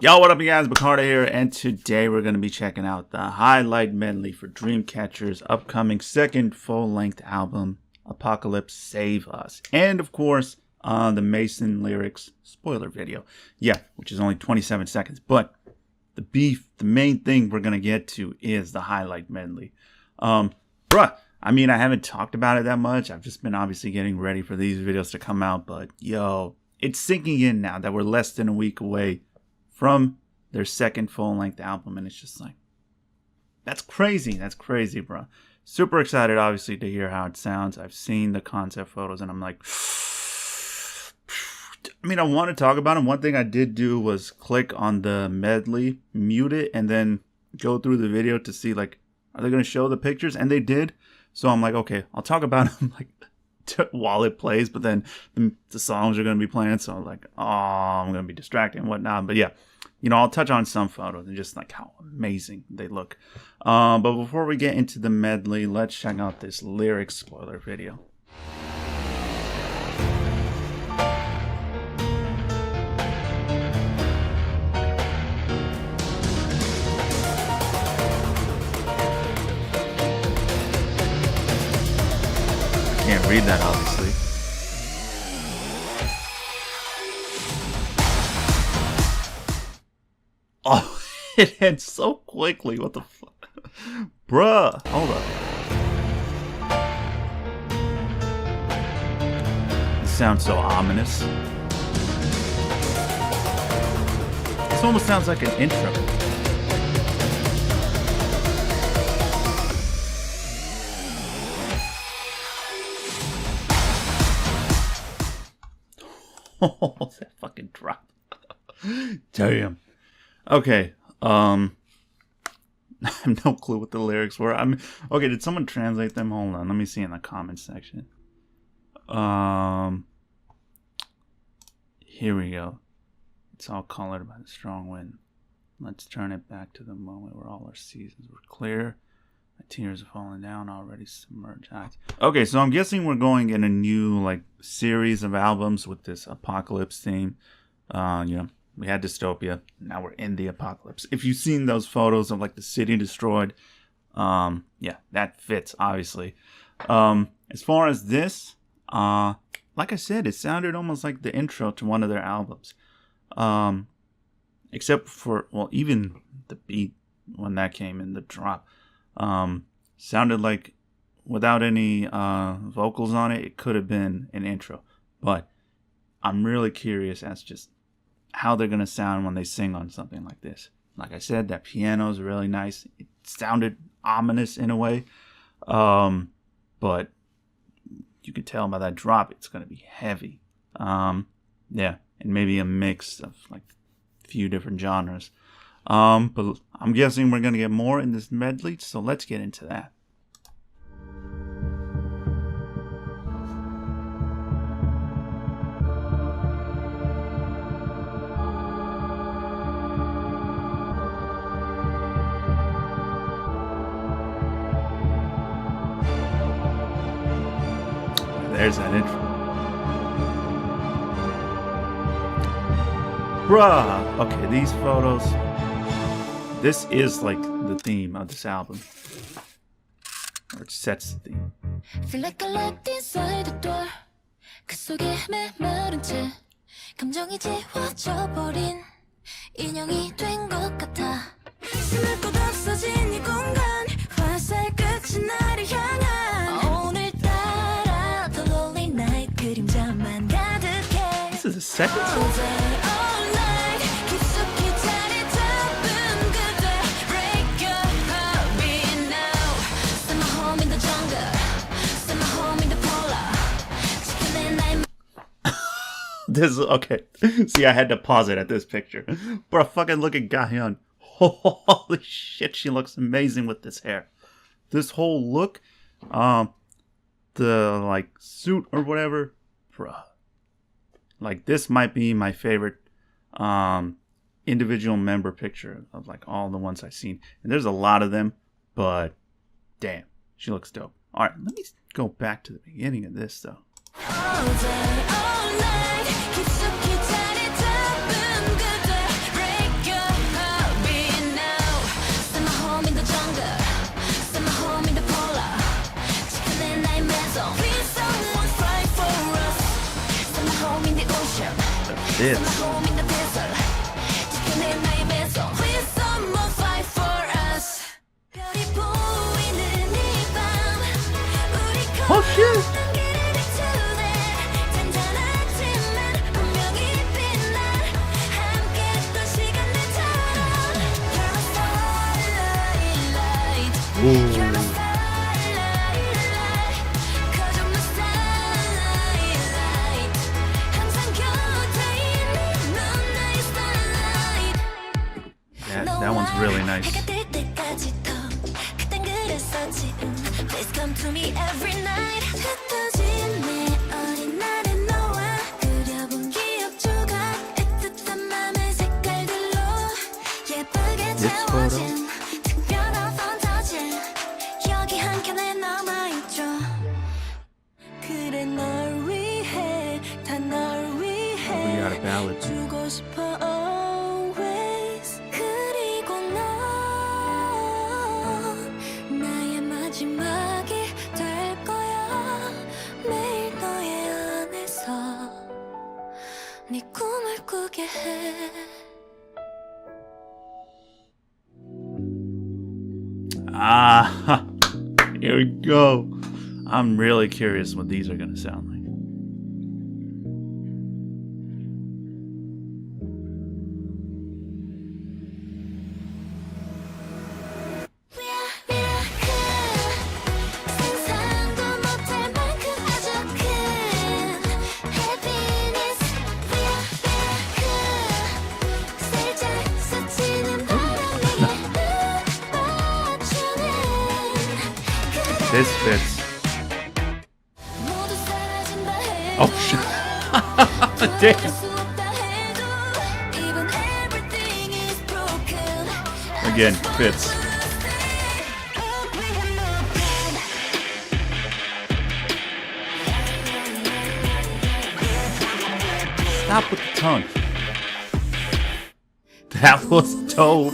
Yo, what up, you guys? Bacardi here, and today we're going to be checking out the highlight medley for Dreamcatcher's upcoming second full-length album, Apocalypse Save Us. And, of course, the MAISON lyrics spoiler video. Yeah, which is only 27 seconds. But the main thing we're going to get to is the highlight medley. I haven't talked about it that much. I've just been obviously getting ready for these videos to come out. But, yo, it's sinking in now that we're less than a week away from their second full-length album, and it's just like, that's crazy, bro. Super excited, obviously, to hear how it sounds. I've seen the concept photos, and I'm like, I want to talk about it. One thing I did do was click on the medley, mute it, and then go through the video to see, like, are they going to show the pictures? And they did, so I'm like, okay, I'll talk about them, like, while it plays, but then the songs are going to be playing, so I'm like, oh, I'm going to be distracted and whatnot. But yeah, I'll touch on some photos and just like how amazing they look. But before we get into the medley, let's check out this lyric spoiler video. Can't read that, obviously. Oh, it ends so quickly. What the fuck? Bruh, hold up. It sounds so ominous. This almost sounds like an intro. Oh, that fucking drop. Damn. Okay, I have no clue what the lyrics were. Okay, did someone translate them? Hold on, let me see in the comments section. Here we go. It's all colored by the strong wind. Let's turn it back to the moment where all our seasons were clear. My tears are falling down, already submerged eyes. Okay, so I'm guessing we're going in a new, like, series of albums with this apocalypse theme. We had dystopia. Now we're in the apocalypse. If you've seen those photos of like the city destroyed, yeah, that fits obviously. As far as this, like I said, it sounded almost like the intro to one of their albums. Except for, well, even the beat when that came in, the drop, sounded like without any vocals on it, it could have been an intro. But I'm really curious as just how they're going to sound when they sing on something like this. Like I said, that piano is really nice. It sounded ominous in a way. But you could tell by that drop, it's going to be heavy. Yeah, and maybe a mix of like a few different genres. But I'm guessing we're going to get more in this medley, so let's get into that. There's that intro. Bruh! Okay, these photos. This is like the theme of this album. Or it sets the theme. Feel like I locked inside the door. 그 속에 메마른 채 감정이 지워져 버린 인형이 된 것 같아. 숨을 곳 없어진 이 공간. 화살 끝이 나를 향한. This is a second song. This is okay. See, I had to pause it at this picture. Bro, fucking look at Gahyun. Holy shit, she looks amazing with this hair. This whole look, the like suit or whatever, bruh. Like, this might be my favorite individual member picture of like all the ones I've seen. And there's a lot of them, but damn, she looks dope. All right, let me go back to the beginning of this though. All day, all night, this? Oh shit! Ooh. That one's really nice. Please come to me every night. This photo. We got a ballad. Ah, here we go. I'm really curious what these are gonna sound like. This fits. Oh shit. Damn. Again, fits. Stop with the tongue. That was dope.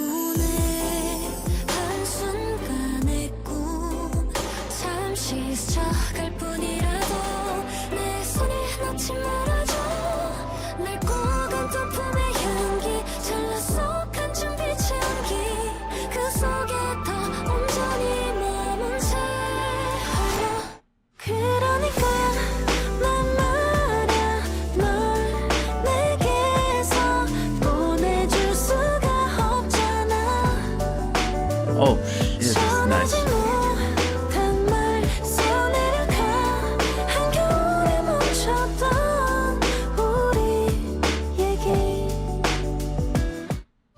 Oh shit, this is nice.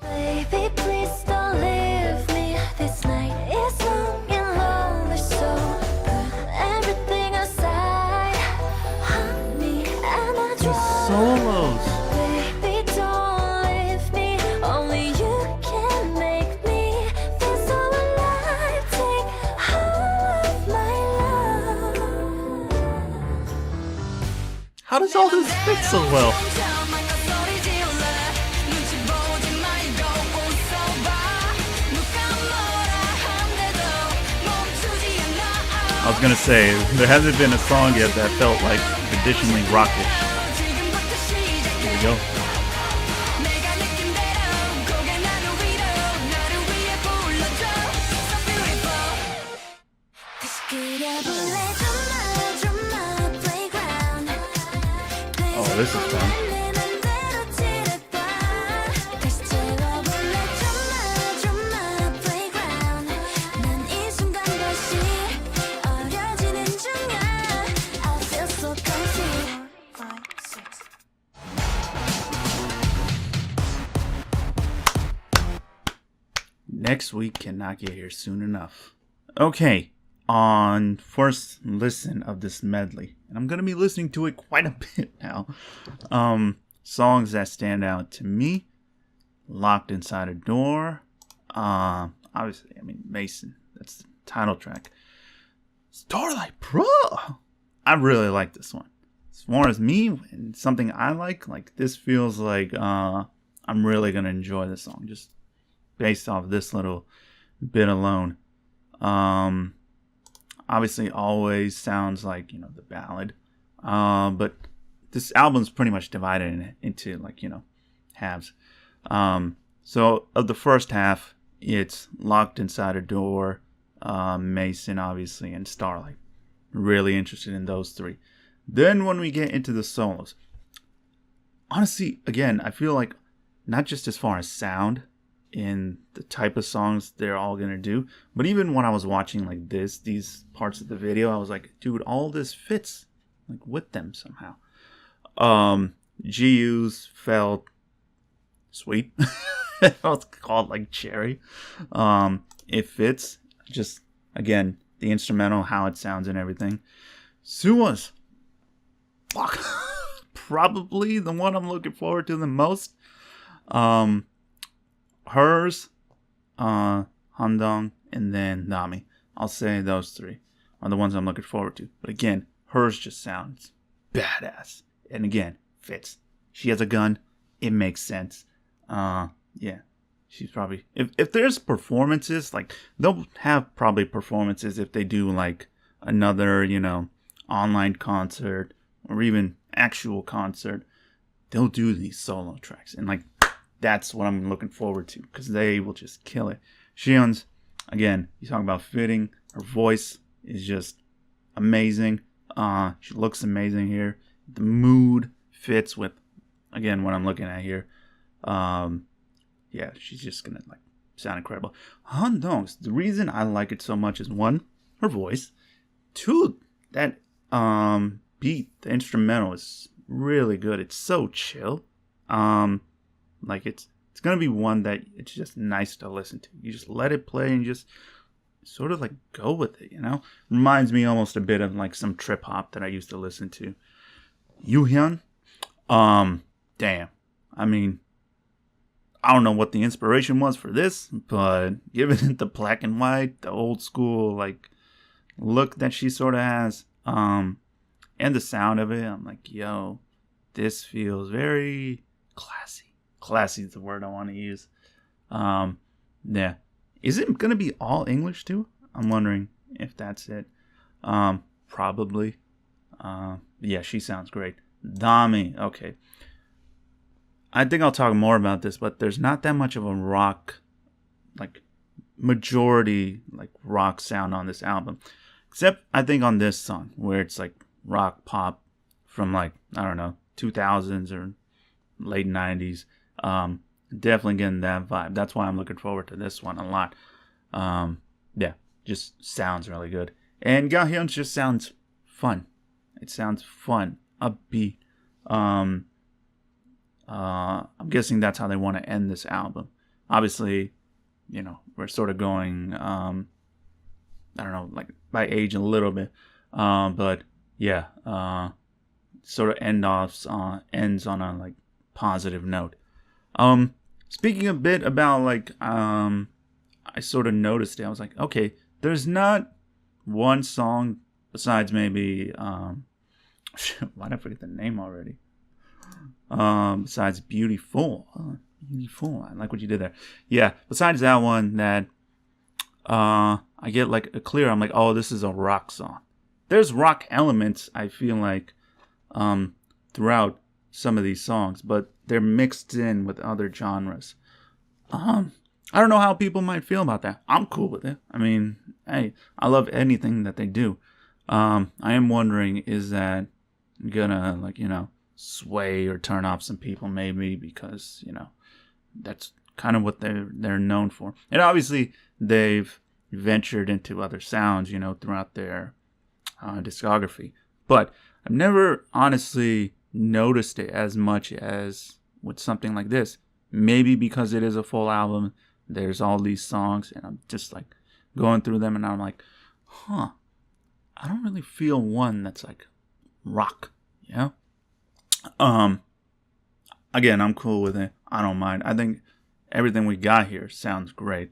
Baby, please don't leave me. This night is long and lonely, so put everything aside. Honey, and I draw solos. How does all this fit so well? I was gonna say, there hasn't been a song yet that felt like traditionally rockish. Here we go. Oh, this is fun. Next week cannot get here soon enough. Okay, on first listen of this medley, and I'm going to be listening to it quite a bit now. Songs that stand out to me: Locked Inside a Door. Obviously, I mean, MAISON. That's the title track. Starlight Pro. I really like this one. As far as me, and something I like this feels like I'm really going to enjoy this song, just based off this little bit alone. Obviously, Always sounds like, the ballad. But this album's pretty much divided into like, halves. So of the first half, it's Locked Inside a Door, MAISON, obviously, and Starlight. Really interested in those three. Then when we get into the solos, honestly, again, I feel like not just as far as sound in the type of songs they're all gonna do, but even when I was watching like these parts of the video, I was like, dude, all this fits like with them somehow. GU's felt sweet. It felt called like cherry. It fits. Just again, the instrumental, how it sounds and everything. Sua's, fuck, probably the one I'm looking forward to the most. Hers, Handong, and then Nami. I'll say those three are the ones I'm looking forward to. But again, hers just sounds badass. And again, fits. She has a gun. It makes sense. Yeah. She's probably... If there's performances, like, they'll have probably performances if they do, like, another, online concert or even actual concert. They'll do these solo tracks. And, like, that's what I'm looking forward to, because they will just kill it. Xi'an's, again, you talk about fitting. Her voice is just amazing. She looks amazing here. The mood fits with, again, what I'm looking at here. Yeah, she's just gonna like sound incredible. Handong's, the reason I like it so much is one, her voice. Two, that beat, the instrumental is really good. It's so chill. Like it's gonna be one that it's just nice to listen to. You just let it play and just sort of like go with it, Reminds me almost a bit of like some trip hop that I used to listen to. Yuhyun, damn. I mean, I don't know what the inspiration was for this, but given it the black and white, the old school like look that she sort of has, and the sound of it, I'm like, yo, this feels very classy. Classy is the word I want to use. Yeah. Is it going to be all English too? I'm wondering if that's it. Probably. Yeah, she sounds great. Dami, okay. I think I'll talk more about this, but there's not that much of a rock, like, majority, like, rock sound on this album. Except, I think, on this song, where it's, like, rock pop from, like, I don't know, 2000s or late 90s. Definitely getting that vibe. That's why I'm looking forward to this one a lot. Yeah, just sounds really good. And Gahyun just sounds fun. It sounds fun, upbeat. I'm guessing that's how they want to end this album. Obviously, we're sort of going, I don't know, like by age a little bit. But yeah, sort of ends on a like positive note. Speaking a bit about like, I sort of noticed it. I was like, okay, there's not one song besides maybe, why did I forget the name already? Besides Beautiful. Beautiful. I like what you did there. Yeah, besides that one that I get like a clear, I'm like, oh, this is a rock song. There's rock elements, I feel like, throughout some of these songs, but they're mixed in with other genres. I don't know how people might feel about that. I'm cool with it. I mean, hey, I love anything that they do. I am wondering, is that gonna like, sway or turn off some people maybe because, that's kind of what they're known for. And obviously they've ventured into other sounds, throughout their discography. But I've never honestly noticed it as much as with something like this. Maybe because it is a full album, there's all these songs, and I'm just like going through them, and I'm like, I don't really feel one that's like rock, Again, I'm cool with it. I don't mind. I think everything we got here sounds great.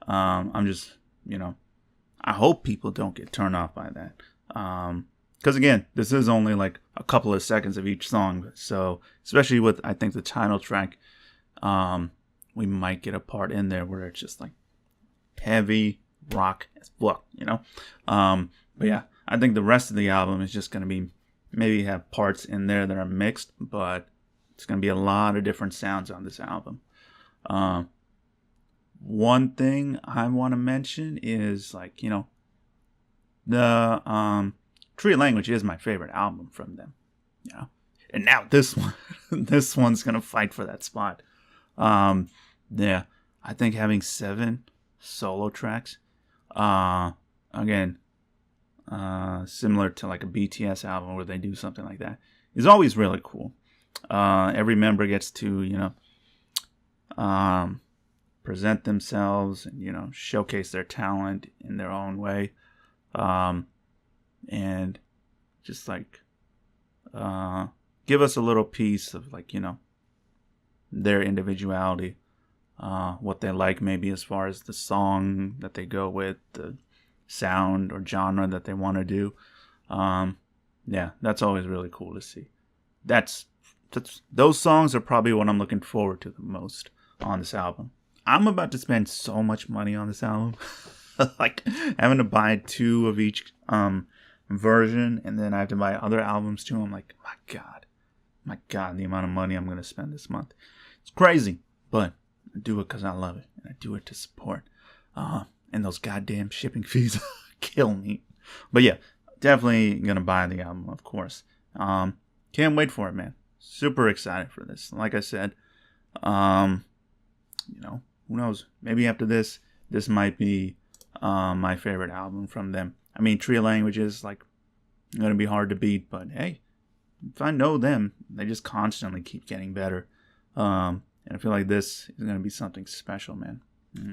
I'm just, I hope people don't get turned off by that. Because again, this is only like a couple of seconds of each song. So, especially with, I think, the title track, we might get a part in there where it's just like heavy rock as fuck, But yeah, I think the rest of the album is just going to be maybe have parts in there that are mixed, but it's going to be a lot of different sounds on this album. One thing I want to mention is, like, you know, the Tree Language is my favorite album from them, you know. And now this one, this one's going to fight for that spot. Yeah, I think having 7 solo tracks, again, similar to like a BTS album where they do something like that, is always really cool. Every member gets to, you know, present themselves and, you know, showcase their talent in their own way. And just like, give us a little piece of, like, you know, their individuality, what they like maybe as far as the song that they go with, the sound or genre that they want to do. Yeah, that's always really cool to see. Those songs are probably what I'm looking forward to the most on this album. I'm about to spend so much money on this album. Like, having to buy 2 of each version, and then I have to buy other albums too. I'm like, my God, the amount of money I'm going to spend this month. It's crazy, but I do it because I love it, and I do it to support. And those goddamn shipping fees kill me. But yeah, definitely going to buy the album, of course. Can't wait for it, man. Super excited for this. Like I said, you know, who knows? Maybe after this might be my favorite album from them. I mean, Tree Language is, like, going to be hard to beat, but hey, if I know them, they just constantly keep getting better. And I feel like this is going to be something special, man.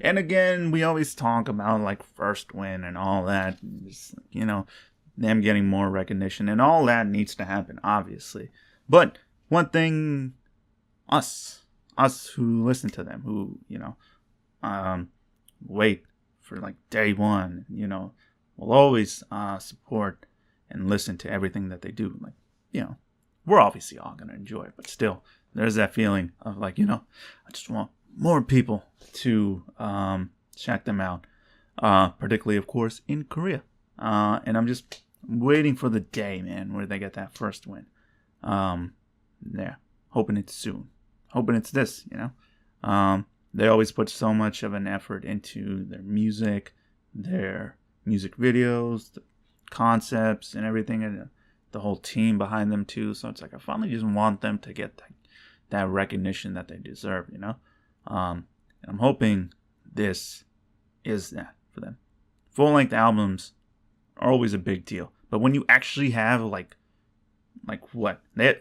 And again, we always talk about, like, first win and all that. Just, you know, them getting more recognition and all that needs to happen, obviously. But one thing, us who listen to them, who, you know, wait for, like, day one, you know, will always support and listen to everything that they do. Like, you know, we're obviously all going to enjoy it, but still, there's that feeling of, like, you know, I just want more people to check them out, particularly, of course, in Korea. And I'm just waiting for the day, man, where they get that first win. Yeah, hoping it's soon. Hoping it's this, you know. They always put so much of an effort into their music videos, the concepts, and everything, and the whole team behind them too. So it's like I finally just want them to get that recognition that they deserve, you know. And I'm hoping this is that for them. Full-length albums are always a big deal, but when you actually have like what they,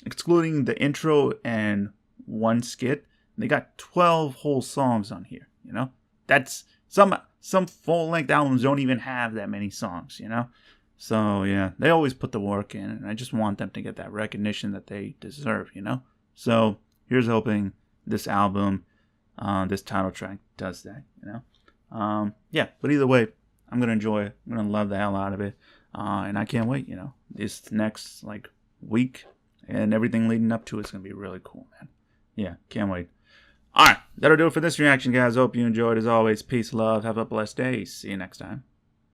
excluding the intro and one skit, they got 12 whole songs on here, you know. That's some full-length albums don't even have that many songs, you know. So yeah, they always put the work in, and I just want them to get that recognition that they deserve, you know. So here's hoping this album, this title track does that, you know. Yeah, but either way, I'm gonna enjoy it. I'm gonna love the hell out of it, and I can't wait, you know. This next, like, week and everything leading up to it's gonna be really cool, man. Yeah, can't wait. All right, that'll do it for this reaction, guys. Hope you enjoyed. As always, peace, love, have a blessed day. See you next time.